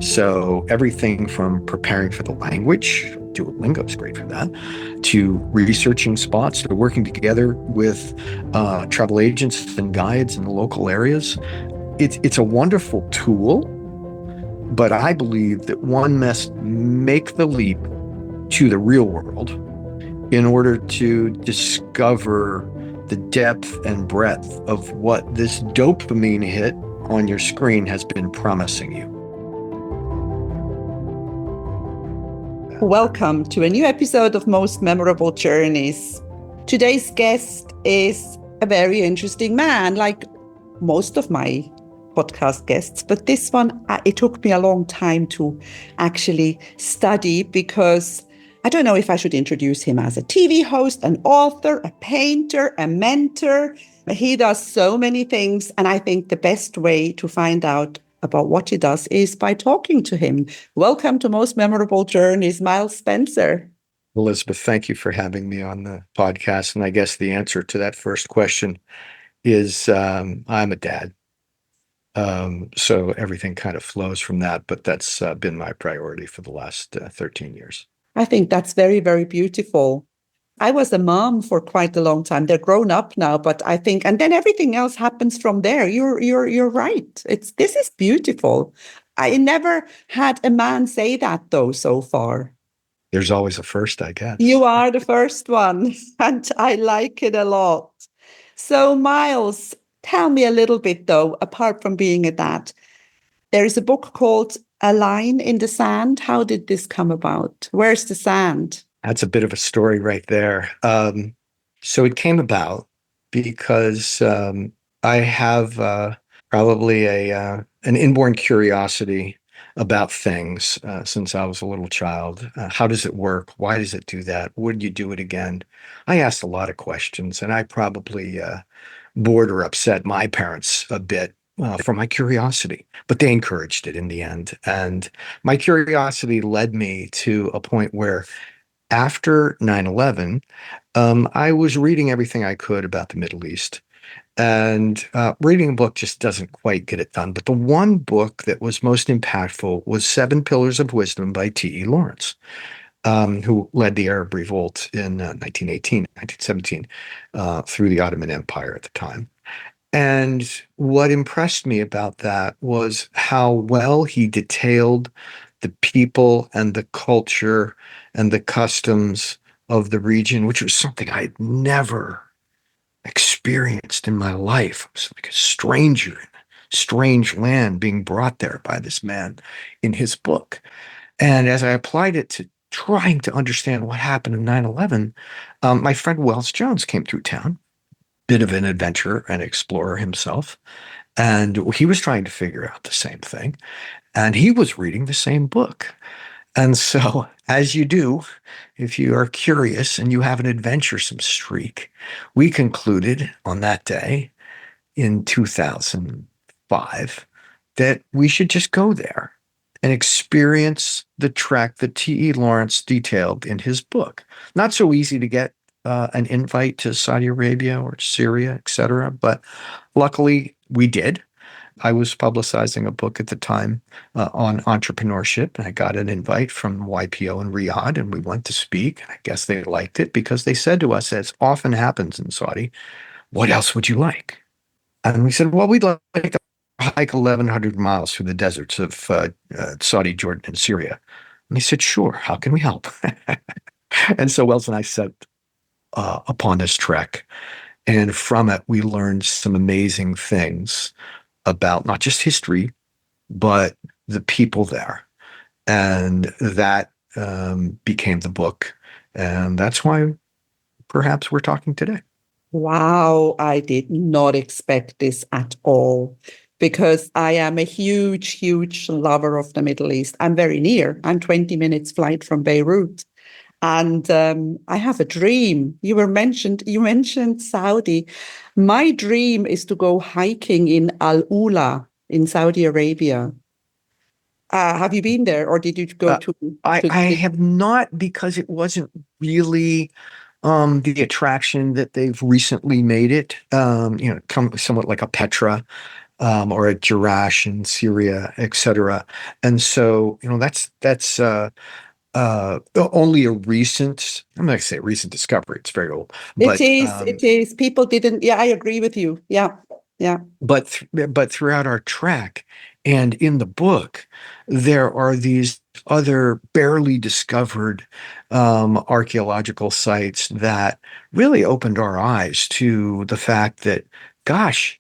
So everything from preparing for the language, Duolingo's great for that, to researching spots, to working together with travel agents and guides in the local areas. It's a wonderful tool, but I believe that one must make the leap to the real world in order to discover the depth and breadth of what this dopamine hit on your screen has been promising you. Welcome to a new episode of Most Memorable Journeys. Today's guest is a very interesting man, like most of my podcast guests, but this one, it took me a long time to actually study because I don't know if I should introduce him as a TV host, an author, a painter, a mentor. He does so many things, and I think the best way to find out about what he does is by talking to him. Welcome to Most Memorable Journeys, Miles Spencer. Elizabeth, thank you for having me on the podcast. And I guess the answer to that first question is I'm a dad. So everything kind of flows from that, but that's been my priority for the last 13 years. I think that's very, very beautiful. I was a mom for quite a long time. They're grown up now, but I think, and then everything else happens from there. You're right. This is beautiful. I never had a man say that though so far. There's always a first, I guess. You are the first one, and I like it a lot. So Miles, tell me a little bit though, apart from being a dad, there is a book called A Line in the Sand. How did this come about? Where's the sand? That's a bit of a story right there. So it came about because I have probably an inborn curiosity about things since I was a little child. How does it work? Why does it do that? Would you do it again? I asked a lot of questions, and I probably bored or upset my parents a bit for my curiosity, but they encouraged it in the end. And my curiosity led me to a point where after 9/11, I was reading everything I could about the Middle East. And reading a book just doesn't quite get it done. But the one book that was most impactful was Seven Pillars of Wisdom by T.E. Lawrence, who led the Arab Revolt in 1918, 1917, through the Ottoman Empire at the time. And what impressed me about that was how well he detailed the people and the culture and the customs of the region, which was something I had never experienced in my life. I was like a stranger in a strange land being brought there by this man in his book. And as I applied it to trying to understand what happened in 9/11, my friend Wells Jones came through town, bit of an adventurer and explorer himself. And he was trying to figure out the same thing. And he was reading the same book. And so, as you do, if you are curious and you have an adventuresome streak, we concluded on that day in 2005 that we should just go there and experience the trek that T.E. Lawrence detailed in his book. Not so easy to get an invite to Saudi Arabia or Syria, etc. But luckily, we did. I was publicizing a book at the time on entrepreneurship, and I got an invite from YPO in Riyadh, and we went to speak. I guess they liked it because they said to us, as often happens in Saudi, "What else would you like?" And we said, "Well, we'd like to hike 1,100 miles through the deserts of Saudi, Jordan, and Syria." And they said, "Sure, how can we help?" And so Wells and I set upon this trek. And from it, we learned some amazing things about not just history, but the people there. And that became the book. And that's why perhaps we're talking today. Wow, I did not expect this at all because I am a huge, huge lover of the Middle East. I'm very near. I'm 20 minutes flight from Beirut. And I have a dream. You mentioned Saudi. My dream is to go hiking in Al Ula in Saudi Arabia. Have you been there, or did you go to? I have not, because it wasn't really the attraction that they've recently made it. Somewhat like a Petra. or at Jerash in Syria, etc. And so, that's only a recent, I'm not going to say recent discovery. It's very old, It but is, it is. People didn't, yeah, I agree with you. Yeah, yeah. but throughout our trek and in the book, there are these other barely discovered archaeological sites that really opened our eyes to the fact that, gosh,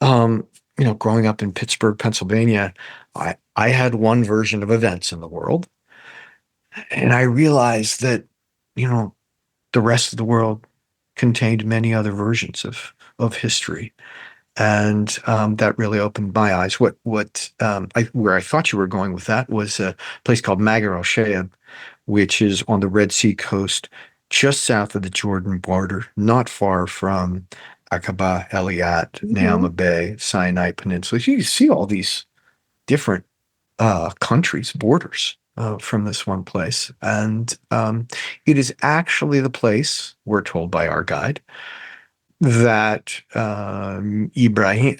growing up in Pittsburgh, Pennsylvania, I had one version of events in the world, and I realized that, you know, the rest of the world contained many other versions of history, and that really opened my eyes. Where I thought you were going with that was a place called Magar al Sheab, which is on the Red Sea coast, just south of the Jordan border, not far from Aqaba, Eliat, Hmm. Naama Bay, Sinai Peninsula. You can see all these different countries, borders from this one place. And it is actually the place, we're told by our guide, that Ibrahim,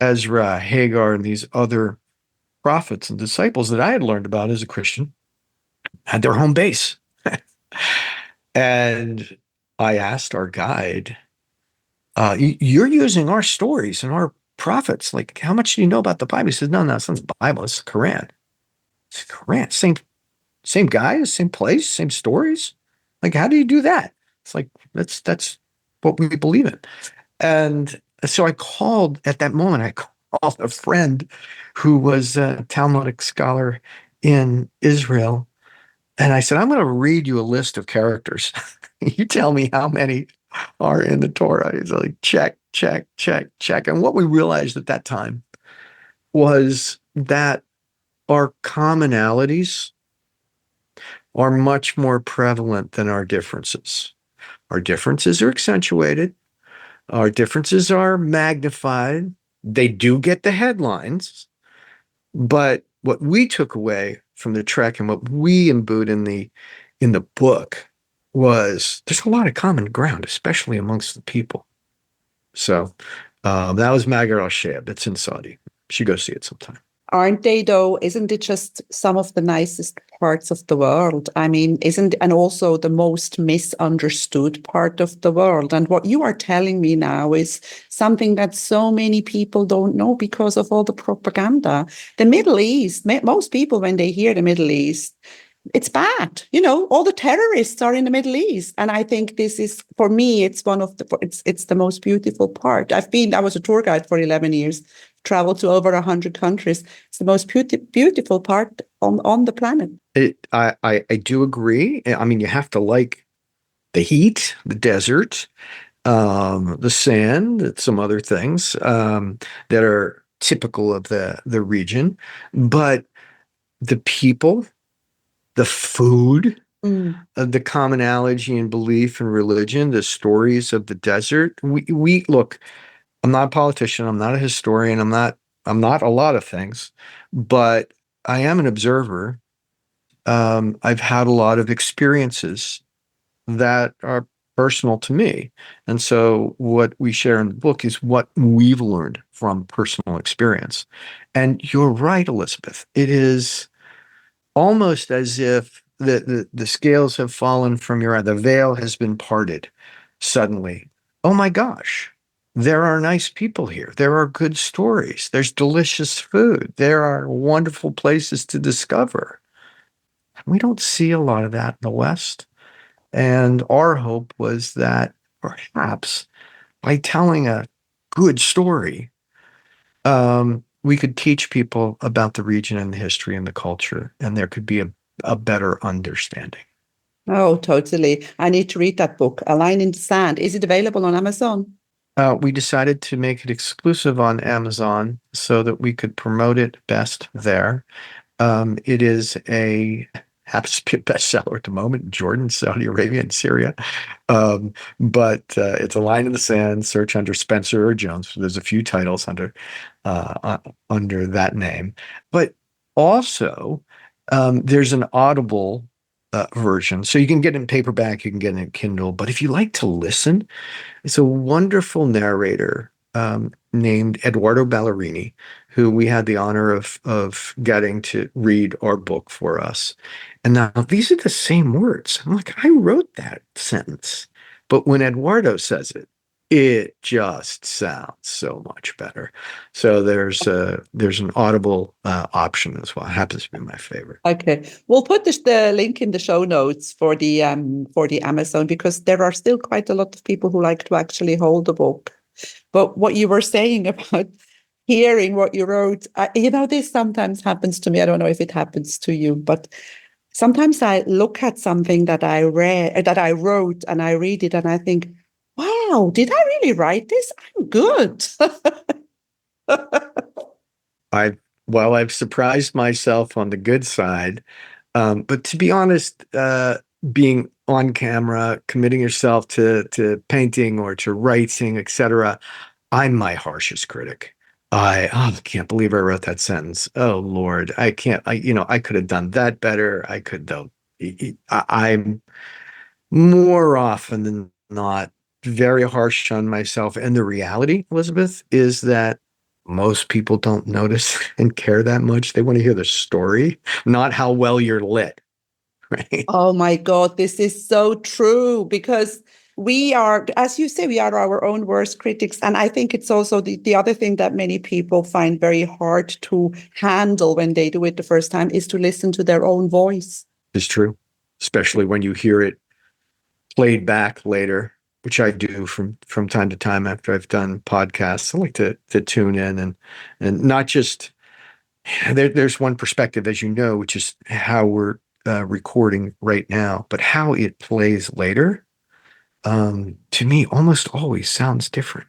Ezra, Hagar, and these other prophets and disciples that I had learned about as a Christian had their home base. And I asked our guide, you're using our stories and our prophets. Like, how much do you know about the Bible? He says, no, it's not the Bible. It's the Quran. It's the Quran. Same guys, same place, same stories. Like, how do you do that? It's like, that's what we believe in. And so I called at that moment, I called a friend who was a Talmudic scholar in Israel. And I said, I'm going to read you a list of characters. You tell me how many are in the Torah. He's like, check, check, check, check. And what we realized at that time was that our commonalities are much more prevalent than our differences. Our differences are accentuated, our differences are magnified. They do get the headlines, but what we took away from the trek and what we imbued in the book was there's a lot of common ground, especially amongst the people. So that was Magar al Shayab. It's in Saudi. You should go see it sometime. Aren't they though? Isn't it just some of the nicest parts of the world? I mean, isn't, and also the most misunderstood part of the world? And what you are telling me now is something that so many people don't know because of all the propaganda. The Middle East, most people, when they hear the Middle East, it's bad. You know, all the terrorists are in the Middle East. And I think this is, for me, it's one of the, it's the most beautiful part. I was a tour guide for 11 years, traveled to over 100 countries. It's the most beautiful part on the planet. I do agree. I mean, you have to like the heat, the desert, the sand, some other things that are typical of the region, but the people, the food, Mm. the commonality in belief and religion, the stories of the desert. We look. I'm not a politician. I'm not a historian. I'm not a lot of things, but I am an observer. I've had a lot of experiences that are personal to me. And so what we share in the book is what we've learned from personal experience. And you're right, Elizabeth. It is almost as if the scales have fallen from your eye. The veil has been parted suddenly. Oh my gosh, there are nice people here. There are good stories. There's delicious food. There are wonderful places to discover. We don't see a lot of that in the West. And our hope was that perhaps by telling a good story, we could teach people about the region and the history and the culture, and there could be a better understanding. Oh, totally. I need to read that book, A Line in the Sand. Is it available on Amazon? We decided to make it exclusive on Amazon so that we could promote it best there. It is happens to be a bestseller at the moment in Jordan, Saudi Arabia, and Syria. But it's A Line in the Sand. Search under Spencer or Jones. There's a few titles under that name, but also there's an Audible version, so you can get it in paperback, you can get it in Kindle. But if you like to listen, it's a wonderful narrator named Eduardo Ballerini, who we had the honor of getting to read our book for us. And now these are the same words. I'm like, I wrote that sentence. But when Eduardo says it, it just sounds so much better. So there's an Audible option as well. It happens to be my favorite. Okay, we'll put the link in the show notes for the Amazon, because there are still quite a lot of people who like to actually hold the book. But what you were saying about hearing what you wrote, this sometimes happens to me. I don't know if it happens to you, but sometimes I look at something that I wrote, and I read it, and I think, wow, did I really write this? I'm good. I I've surprised myself on the good side. But to be honest, being on camera, committing yourself to painting or to writing, etc., I'm my harshest critic. I can't believe I wrote that sentence. Oh Lord, I can't. I could have done that better. I could though. I'm more often than not very harsh on myself. And the reality, Elizabeth, is that most people don't notice and care that much. They want to hear the story, not how well you're lit, right? Oh my God, this is so true, because we are, as you say, we are our own worst critics. And I think it's also the other thing that many people find very hard to handle when they do it the first time is to listen to their own voice. It's true, especially when you hear it played back later, which I do from time to time after I've done podcasts. I like to tune in and not just there's one perspective, as you know, which is how we're recording right now, but how it plays later, to me, almost always sounds different.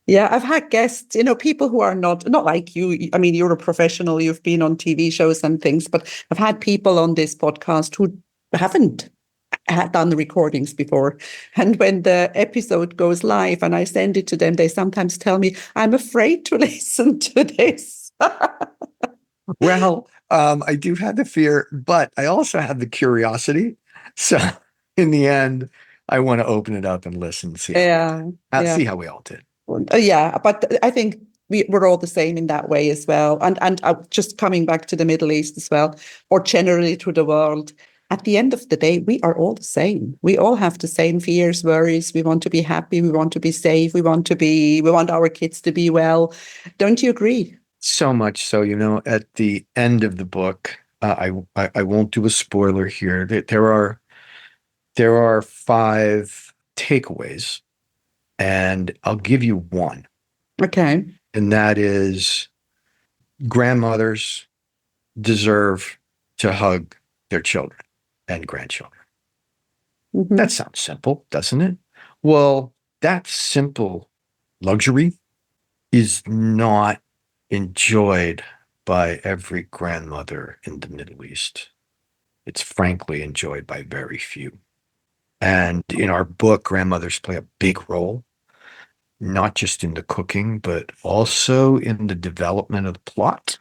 Yeah, I've had guests, people who are not like you. I mean, you're a professional, you've been on TV shows and things, but I've had people on this podcast who haven't had done the recordings before. And when the episode goes live and I send it to them, they sometimes tell me, I'm afraid to listen to this. Well, I do have the fear, but I also have the curiosity. So in the end, I want to open it up and listen and see how we Yeah, did. yeah. See how we all did. Yeah, but I think we're all the same in that way as well. And just coming back to the Middle East as well, or generally to the world, at the end of the day, we are all the same. We all have the same fears, worries. We want to be happy. We want to be safe. We want our kids to be well. Don't you agree? So much so, at the end of the book, I won't do a spoiler here. There are five takeaways, and I'll give you one, Okay. and that is grandmothers deserve to hug their children and grandchildren. That Hmm. sounds simple, doesn't it? Well, that simple luxury is not enjoyed by every grandmother in the Middle East. It's frankly enjoyed by very few. And in our book, grandmothers play a big role, not just in the cooking, but also in the development of the plot.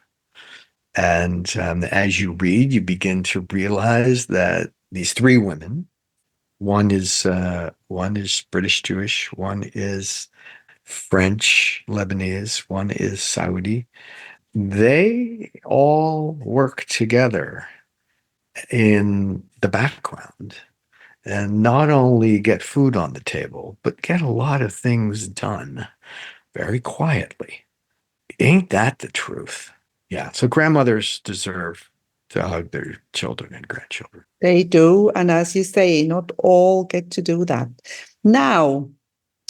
And as you read, you begin to realize that these three women, one is British Jewish, one is French Lebanese, one is Saudi. They all work together in the background and not only get food on the table, but get a lot of things done very quietly. Ain't that the truth? Yeah. So grandmothers deserve to hug their children and grandchildren. They do. And as you say, not all get to do that. Now,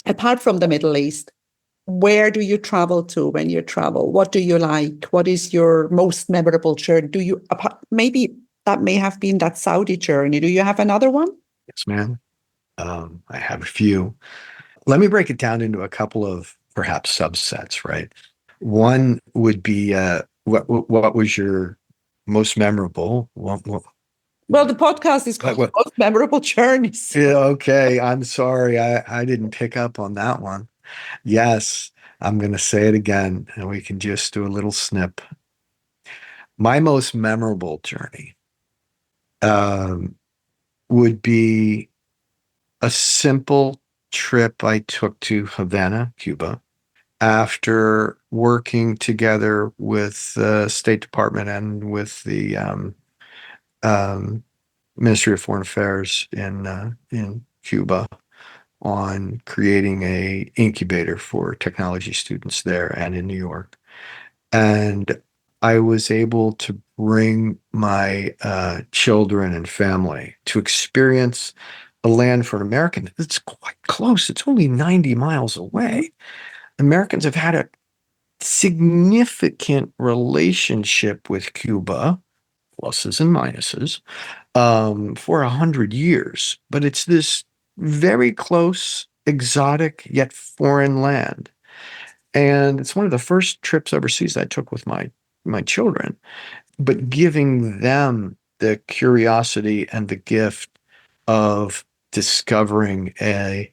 apart from the Middle East, where do you travel to when you travel? What do you like? What is your most memorable journey? Maybe that may have been that Saudi journey. Do you have another one? Yes, ma'am. I have a few. Let me break it down into a couple of perhaps subsets, right? One would be what was your most memorable? Well, the podcast is called What, Most Memorable Journeys. yeah, okay, I'm sorry. I didn't pick up on that one. Yes, I'm going to say it again, and we can just do a little snip. My most memorable journey um, would be a simple trip I took to Havana, Cuba, after working together with the State Department and with the um, Ministry of Foreign Affairs in Cuba on creating a incubator for technology students there and in New York. And I was able to bring my children and family to experience a land for an American. It's quite close. It's only 90 miles away. Americans have had a significant relationship with Cuba, pluses and minuses, for 100 years. But it's this very close, exotic, yet foreign land. And it's one of the first trips overseas I took with my children, but giving them the curiosity and the gift of discovering uh,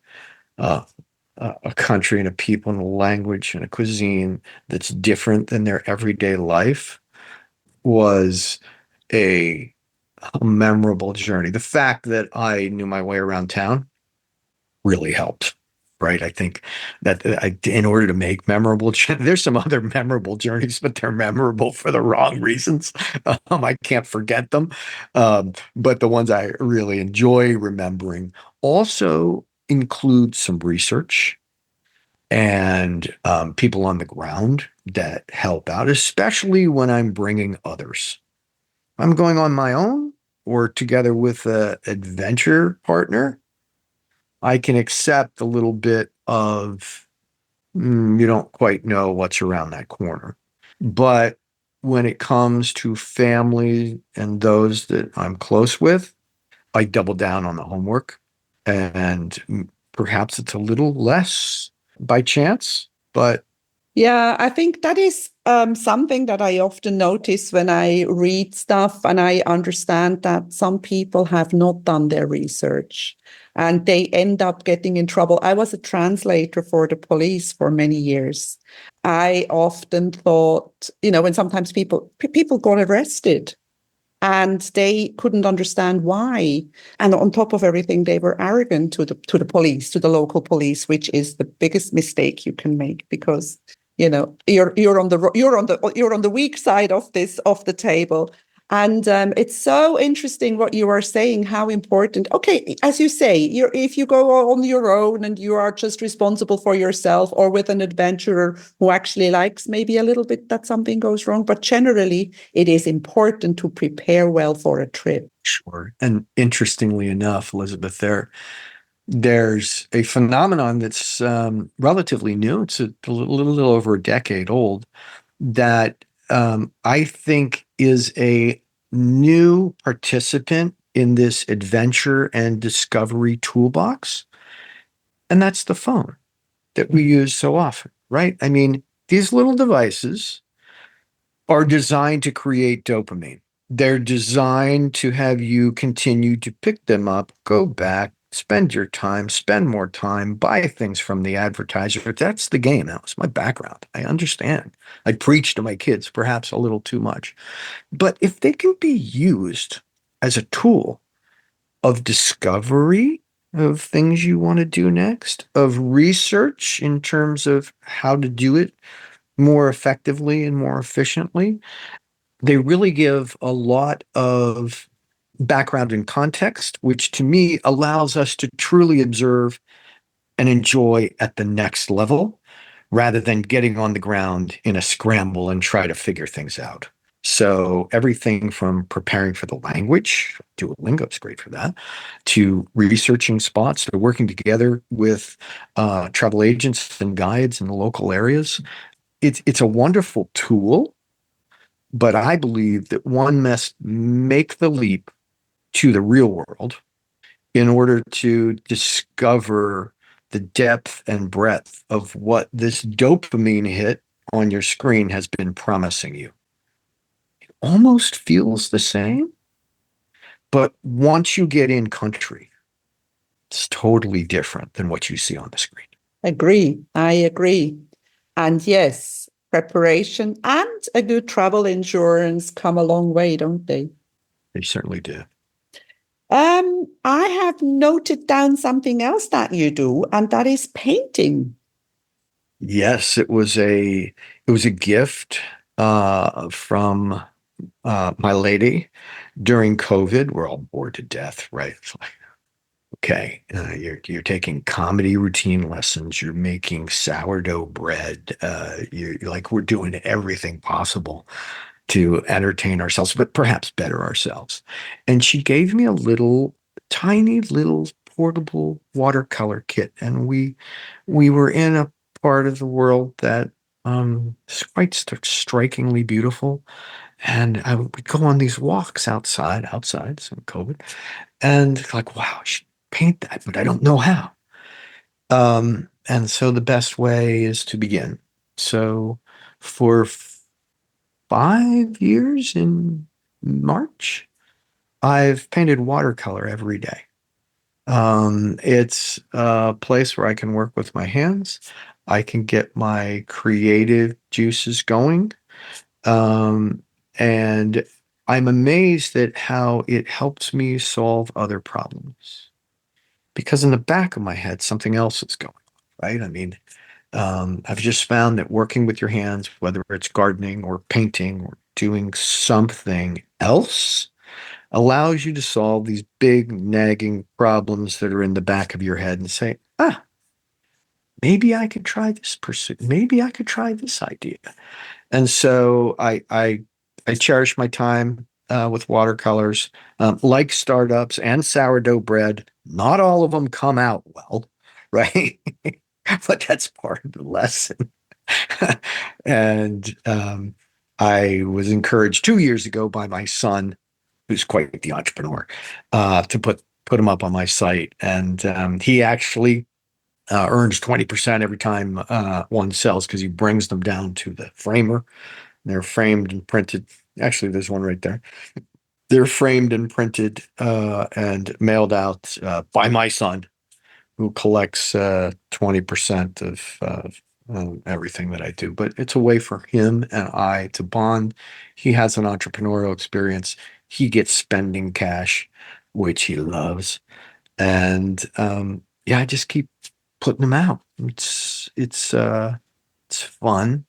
a country and a people and a language and a cuisine that's different than their everyday life was a, a memorable journey. The fact that I knew my way around town really helped. Right. I think that in order to make memorable, there's some other memorable journeys, but they're memorable for the wrong reasons. I can't forget them. But the ones I really enjoy remembering also include some research and people on the ground that help out, especially when I'm bringing others. I'm going on my own or together with an adventure partner. I can accept a little bit of you don't quite know what's around that corner. But when it comes to family and those that I'm close with, I double down on the homework. And perhaps it's a little less by chance, but Yeah, I think that is something that I often notice when I read stuff and I understand that some people have not done their research and they end up getting in trouble. I was a translator for the police for many years. I often thought, when sometimes people got arrested and they couldn't understand why. And on top of everything, they were arrogant to the police, to the local police, which is the biggest mistake you can make because you're on the weak side of the table. And it's so interesting what you are saying, how important. Okay, as you say, if you go on your own and you are just responsible for yourself, or with an adventurer who actually likes maybe a little bit that something goes wrong, but generally it is important to prepare well for a trip. sure. And interestingly enough, Elizabeth, there's a phenomenon that's relatively new. It's a little over a decade old that I think is a new participant in this adventure and discovery toolbox. And that's the phone that we use so often, right? I mean, these little devices are designed to create dopamine. They're designed to have you continue to pick them up, go back, spend your time, spend more time, buy things from the advertiser. That's the game. That was my background. I understand. I preach to my kids perhaps a little too much. But if they can be used as a tool of discovery of things you want to do next, of research in terms of how to do it more effectively and more efficiently, they really give a lot of background and context, which to me allows us to truly observe and enjoy at the next level rather than getting on the ground in a scramble and try to figure things out. So everything from preparing for the language, Duolingo's great for that, to researching spots, to working together with travel agents and guides in the local areas. It's a wonderful tool, but I believe that one must make the leap to the real world in order to discover the depth and breadth of what this dopamine hit on your screen has been promising you. It almost feels the same, but once you get in country, it's totally different than what you see on the screen. I agree. And yes, preparation and a good travel insurance come a long way, don't they? They certainly do. I have noted down something else that you do, and that is painting. Yes, it was a gift from my lady during COVID. We're all bored to death, right? It's like, okay, you're taking comedy routine lessons. You're making sourdough bread. You're like we're doing everything possible to entertain ourselves, but perhaps better ourselves. And she gave me a little, tiny little portable watercolor kit, and we were in a part of the world that is quite strikingly beautiful. And I would go on these walks outside, some COVID, and like, wow, I should paint that, but I don't know how. And so the best way is to begin. So for 5 years in March, I've painted watercolor every day. It's a place where I can work with my hands. I can get my creative juices going. Um, and I'm amazed at how it helps me solve other problems. Because in the back of my head, something else is going on, right? I mean, I've just found that working with your hands, whether it's gardening or painting or doing something else, allows you to solve these big nagging problems that are in the back of your head and say, ah, maybe I could try this pursuit. Maybe I could try this idea. And so I cherish my time with watercolors, like startups and sourdough bread. Not all of them come out well, right? But that's part of the lesson. And I was encouraged 2 years ago by my son, who's quite the entrepreneur, to put him up on my site, and he actually earns 20% every time one sells because he brings them down to the framer. They're framed and printed. Actually, there's one right there. They're framed and printed and mailed out by my son, who collects 20% of everything that I do. But it's a way for him and I to bond. He has an entrepreneurial experience. He gets spending cash, which he loves. And yeah, I just keep putting them out. It's fun.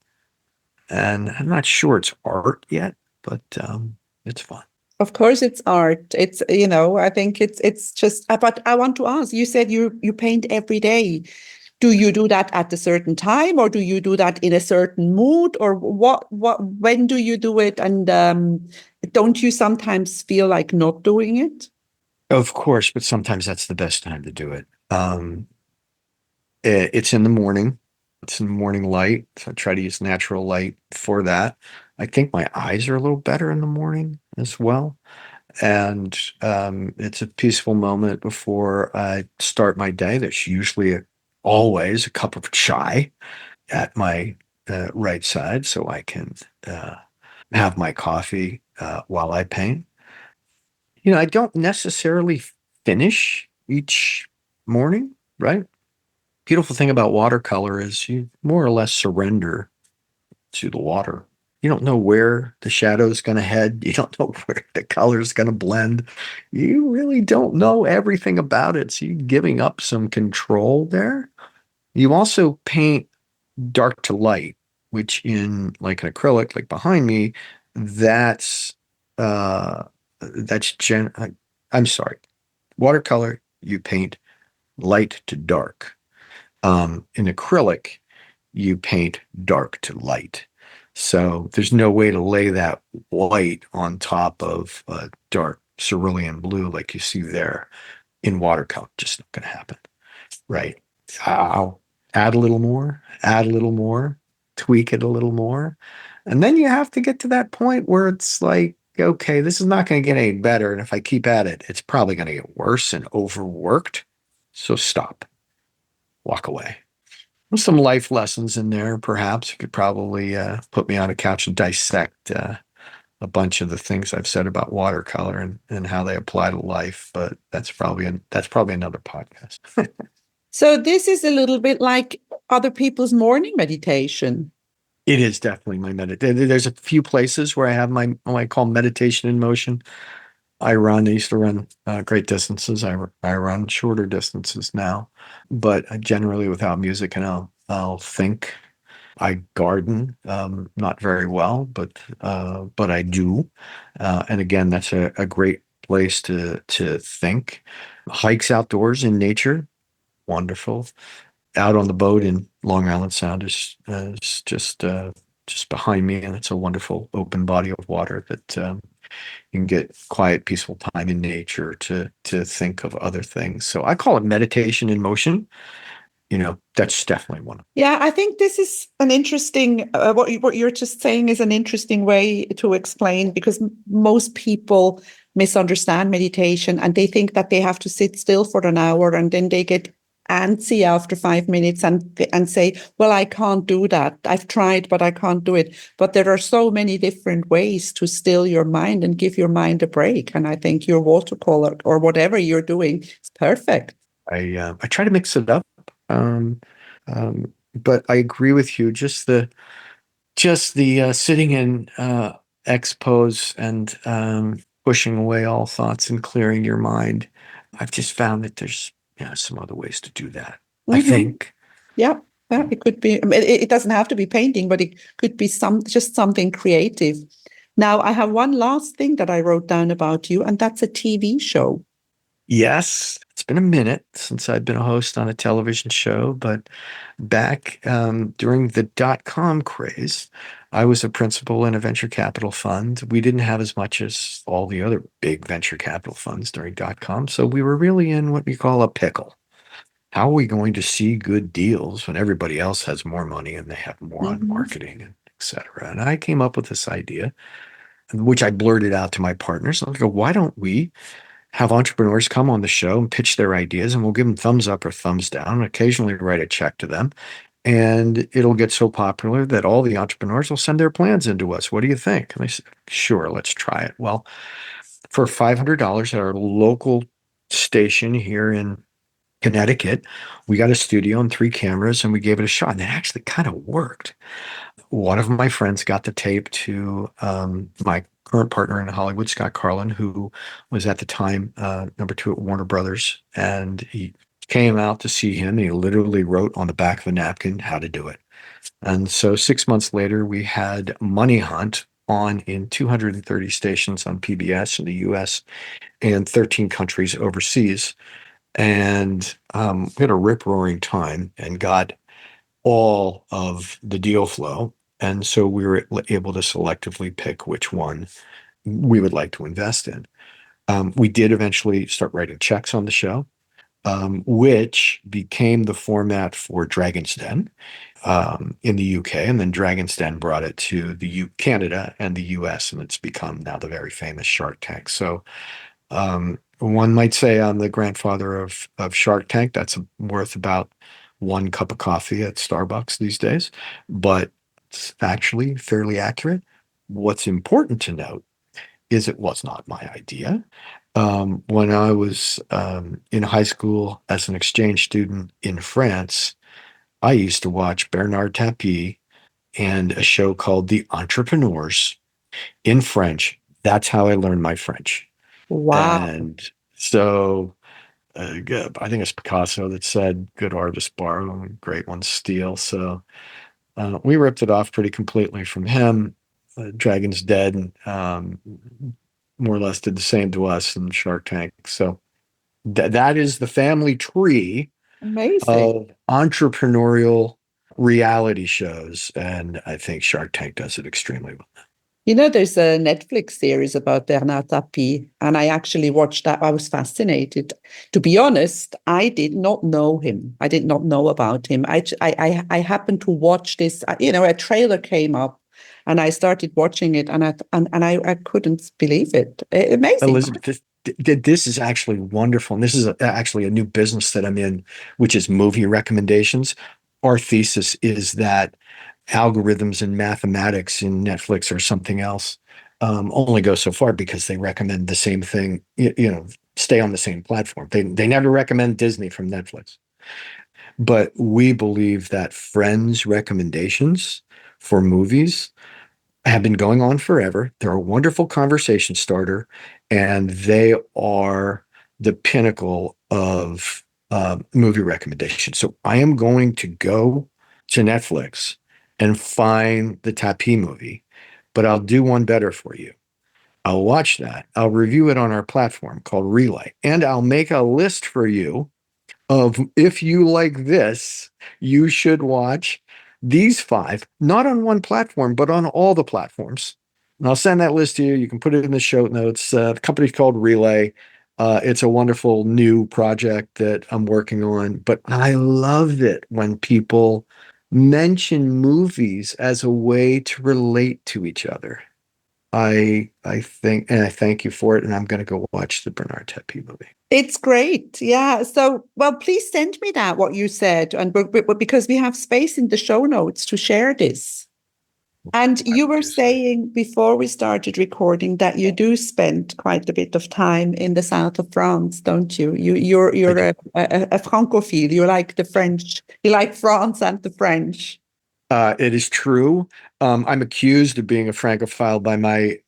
And I'm not sure it's art yet, but it's fun. Of course, it's art. It's, I think it's just. But I want to ask. You said you paint every day. Do you do that at a certain time, or do you do that in a certain mood, or what? What? When do you do it? And don't you sometimes feel like not doing it? Of course, but sometimes that's the best time to do it. It's in the morning. It's in the morning light. So I try to use natural light for that. I think my eyes are a little better in the morning as well. And it's a peaceful moment before I start my day. There's usually always a cup of chai at my right side so I can uh, have my coffee while I paint. I don't necessarily finish each morning, right? Beautiful thing about watercolor is you more or less surrender to the water. You don't know where the shadow is going to head. You don't know where the color is going to blend. You really don't know everything about it. So you're giving up some control there. You also paint dark to light, which in like an acrylic, like behind me, that's uh that's I'm sorry. Watercolor, you paint light to dark. In acrylic, you paint dark to light. So there's no way to lay that white on top of a dark cerulean blue like you see there in watercolor. Just not going to happen, right? I'll add a little more, add a little more, tweak it a little more. And then you have to get to that point where it's like, okay, this is not going to get any better. And if I keep at it, it's probably going to get worse and overworked. So stop, walk away. There's some life lessons in there, perhaps. You could probably put me on a couch and dissect a bunch of the things I've said about watercolor and how they apply to life. But that's probably another podcast. So this is a little bit like other people's morning meditation. It is definitely my There's a few places where I have what I call meditation in motion. I used to run great distances. I run shorter distances now, but generally without music and I'll think. I garden, not very well, but I do. And again, that's a great place to think. Hikes outdoors in nature, wonderful. Out on the boat in Long Island Sound is just behind me, and it's a wonderful open body of water that you can get quiet, peaceful time in nature to think of other things. So I call it meditation in motion. That's definitely one. Yeah, I think this is an interesting, what you're just saying is an interesting way to explain because most people misunderstand meditation and they think that they have to sit still for an hour and then they get antsy after 5 minutes and say, well, I can't do that. I've tried, but I can't do it. But there are so many different ways to still your mind and give your mind a break. And I think your watercolor or whatever you're doing is perfect. I try to mix it up. Um, but I agree with you. Just the sitting in X pose and pushing away all thoughts and clearing your mind. I've just found that there's some other ways to do that. I Mm-hmm. think. Yeah, yeah, it could be. I mean, it doesn't have to be painting, but it could be just something creative. Now, I have one last thing that I wrote down about you, and that's a TV show. Yes, it's been a minute since I've been a host on a television show, but back during the dot-com craze, I was a principal in a venture capital fund. We didn't have as much as all the other big venture capital funds during dot-com, so we were really in what we call a pickle. How are we going to see good deals when everybody else has more money and they have more on Hmm. marketing and et cetera? And I came up with this idea, which I blurted out to my partners. I go, why don't we have entrepreneurs come on the show and pitch their ideas, and we'll give them thumbs up or thumbs down, and occasionally write a check to them. And it'll get so popular that all the entrepreneurs will send their plans into us. What do you think? And I said, sure, let's try it. Well, for $500 at our local station here in Connecticut, we got a studio and three cameras, and we gave it a shot. And it actually kind of worked. One of my friends got the tape to my current partner in Hollywood, Scott Carlin, who was at the time number two at Warner Brothers. And he came out to see him, and he literally wrote on the back of a napkin how to do it. And so 6 months later, we had Money Hunt on in 230 stations on PBS in the US and 13 countries overseas. And we had a rip-roaring time and got all of the deal flow. And so we were able to selectively pick which one we would like to invest in. We did eventually start writing checks on the show, which became the format for Dragon's Den in the UK. And then Dragon's Den brought it to Canada and the US, and it's become now the very famous Shark Tank. So one might say I'm the grandfather of Shark Tank. That's worth about one cup of coffee at Starbucks these days, but it's actually fairly accurate. What's important to note is it was not my idea. When I was in high school as an exchange student in France, I used to watch Bernard Tapie and a show called The Entrepreneurs in French. That's how I learned my French. Wow. And so I think it's Picasso that said, good artists borrow and great ones steal. So we ripped it off pretty completely from him. Dragon's Dead and more or less did the same to us in Shark Tank. So that is the family tree Amazing. of entrepreneurial reality shows. And I think Shark Tank does it extremely well. You know, there's a Netflix series about Bernard Tapie, and I actually watched that. I was fascinated. To be honest, I did not know him. I did not know about him. I happened to watch this. A trailer came up, and I started watching it, and I couldn't believe it. Amazing. Elizabeth, this is actually wonderful. And this is actually a new business that I'm in, which is movie recommendations. Our thesis is that algorithms and mathematics in Netflix or something else only go so far because they recommend the same thing, stay on the same platform. They never recommend Disney from Netflix. But we believe that Friends recommendations for movies have been going on forever. They're a wonderful conversation starter, and they are the pinnacle of movie recommendations. So I am going to go to Netflix and find the Tapi movie, but I'll do one better for you. I'll watch that. I'll review it on our platform called Relay, and I'll make a list for you of if you like this, you should watch these five, not on one platform, but on all the platforms. And I'll send that list to you. You can put it in the show notes. The company's called Relay. It's a wonderful new project that I'm working on, but I loved it when people mention movies as a way to relate to each other. I think, and I thank you for it, and I'm going to go watch the Bernard Tapie movie. It's great. Yeah. So, well, please send me that, what you said. And because we have space in the show notes to share this. And I you will were do so. saying before we started recording that you do spend quite a bit of time in the south of France, don't you? You're a francophile. You like the French. You like France and the French. It is true. I'm accused of being a Francophile by my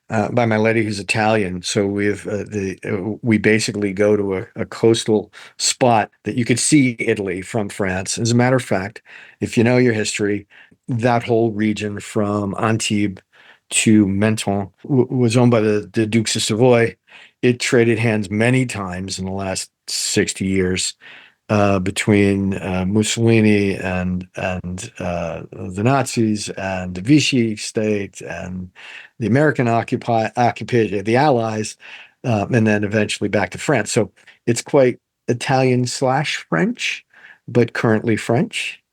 lady who's Italian. So we basically go to a coastal spot that you could see Italy from France. As a matter of fact, if you know your history, that whole region from Antibes to Menton was owned by the Dukes of Savoy. It traded hands many times in the last 60 years between Mussolini and the Nazis and the Vichy state and the American occupation, the Allies, and then eventually back to France. So it's quite Italian slash French, but currently French.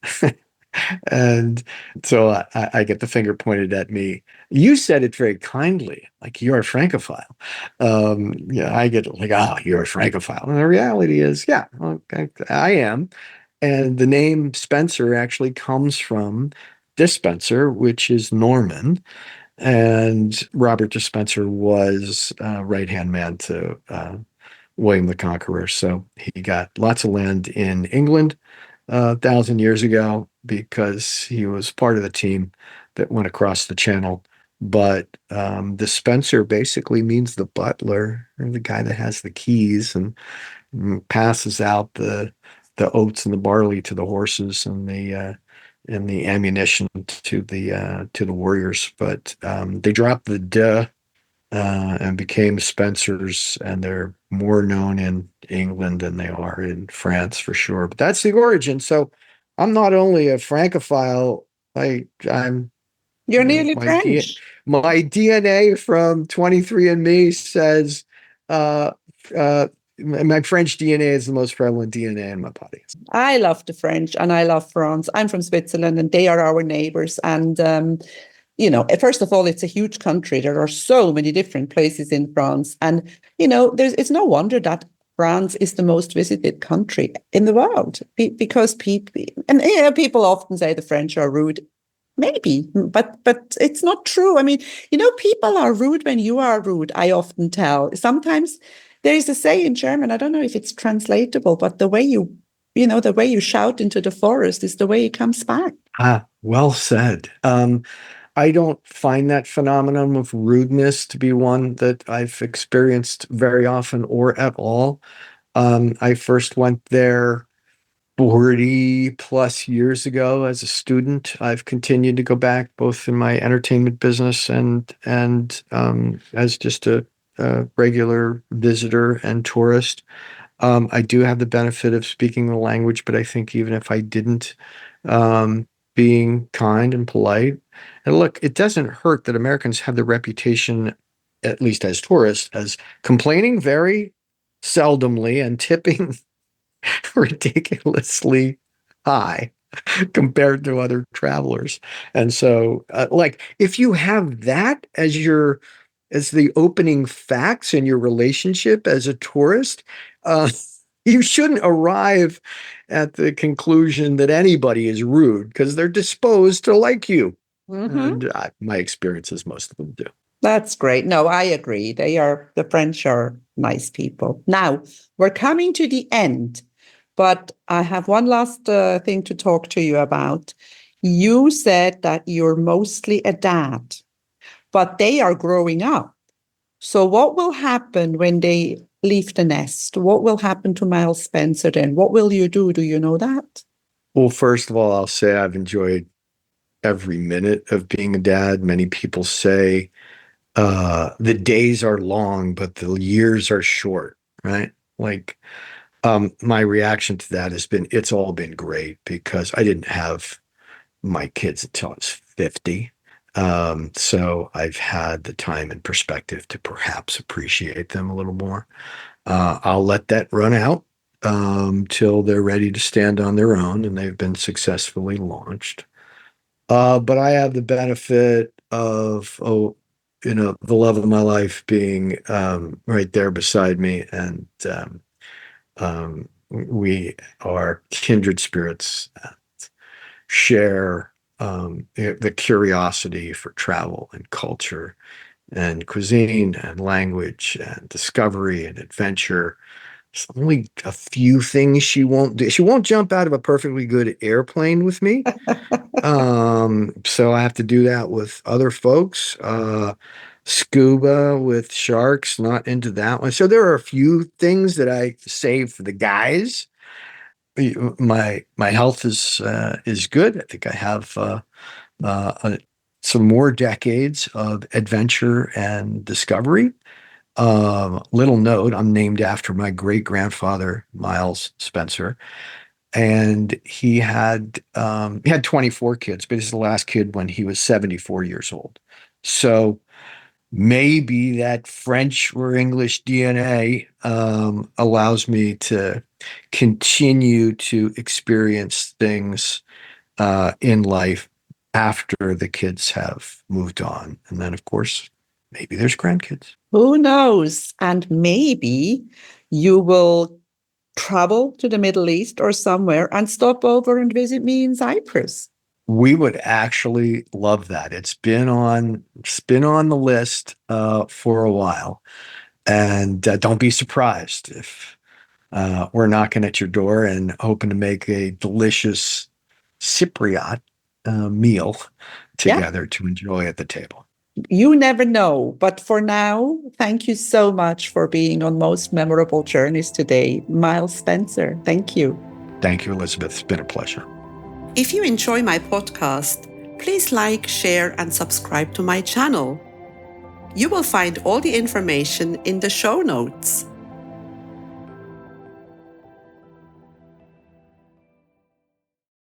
And so I get the finger pointed at me. You said it very kindly, like you're a Francophile. Yeah, I get like, oh, you're a Francophile. And the reality is, yeah, okay, I am. And the name Spencer actually comes from dispenser, which is Norman. And Robert Dispenser was right-hand man to William the Conqueror. So he got lots of land in England 1,000 years ago because he was part of the team that went across the channel. But the Spencer basically means the butler or the guy that has the keys and passes out the oats and the barley to the horses and the ammunition to the warriors. But they dropped the duh and became Spencers, and they're more known in England than they are in France for sure. But that's the origin. So I'm not only a Francophile, I'm You're you know, nearly French. my DNA from 23andMe says my French DNA is the most prevalent DNA in my body. I love the French and I love France. I'm from Switzerland and they are our neighbors. And, first of all, it's a huge country. There are so many different places in France. And, it's no wonder that France is the most visited country in the world because people often say the French are rude. Maybe, but it's not true. I mean, people are rude when you are rude, I often tell. Sometimes there is a say in German, I don't know if it's translatable, but the way you shout into the forest is the way it comes back. Ah, well said. I don't find that phenomenon of rudeness to be one that I've experienced very often or at all. I first went there 40 plus years ago as a student. I've continued to go back both in my entertainment business and as just a regular visitor and tourist. I do have the benefit of speaking the language, but I think even if I didn't, being kind and polite. And look, it doesn't hurt that Americans have the reputation, at least as tourists, as complaining very seldomly and tipping ridiculously high compared to other travelers. And so, if you have that as the opening facts in your relationship as a tourist, you shouldn't arrive at the conclusion that anybody is rude because they're disposed to like you. Mm-hmm. And my experience is most of them do. That's great. No, I agree. The French are nice people. Now, we're coming to the end, but I have one last thing to talk to you about. You said that you're mostly a dad, but they are growing up. So what will happen when they leave the nest? What will happen to Miles Spencer then? What will you do? Do you know that? Well, first of all, I'll say I've enjoyed every minute of being a dad. Many people say the days are long, but the years are short, right? Like, my reaction to that has been it's all been great because I didn't have my kids until I was 50. So I've had the time and perspective to perhaps appreciate them a little more. I'll let that run out till they're ready to stand on their own and they've been successfully launched. But I have the benefit of, the love of my life being right there beside me. And we are kindred spirits, share the curiosity for travel and culture and cuisine and language and discovery and adventure. There's only a few things she won't do. She won't jump out of a perfectly good airplane with me. So I have to do that with other folks. Scuba with sharks, not into that one. So there are a few things that I save for the guys. My health is good. I think I have uh, some more decades of adventure and discovery. Little note: I'm named after my great grandfather, Miles Spencer, and he had 24 kids, but he's the last kid when he was 74 years old. So maybe that French or English DNA allows me to continue to experience things in life after the kids have moved on. And then, of course, maybe there's grandkids. Who knows? And maybe you will travel to the Middle East or somewhere and stop over and visit me in Cyprus. We would actually love that. It's been on the list for a while, and don't be surprised if we're knocking at your door and hoping to make a delicious Cypriot meal Yeah, together to enjoy at the table. you never know. But for now, thank you so much for being on Most Memorable Journeys today. Miles Spencer, thank you. Thank you, Elizabeth. It's been a pleasure. If you enjoy my podcast, please like, share, and subscribe to my channel. You will find all the information in the show notes.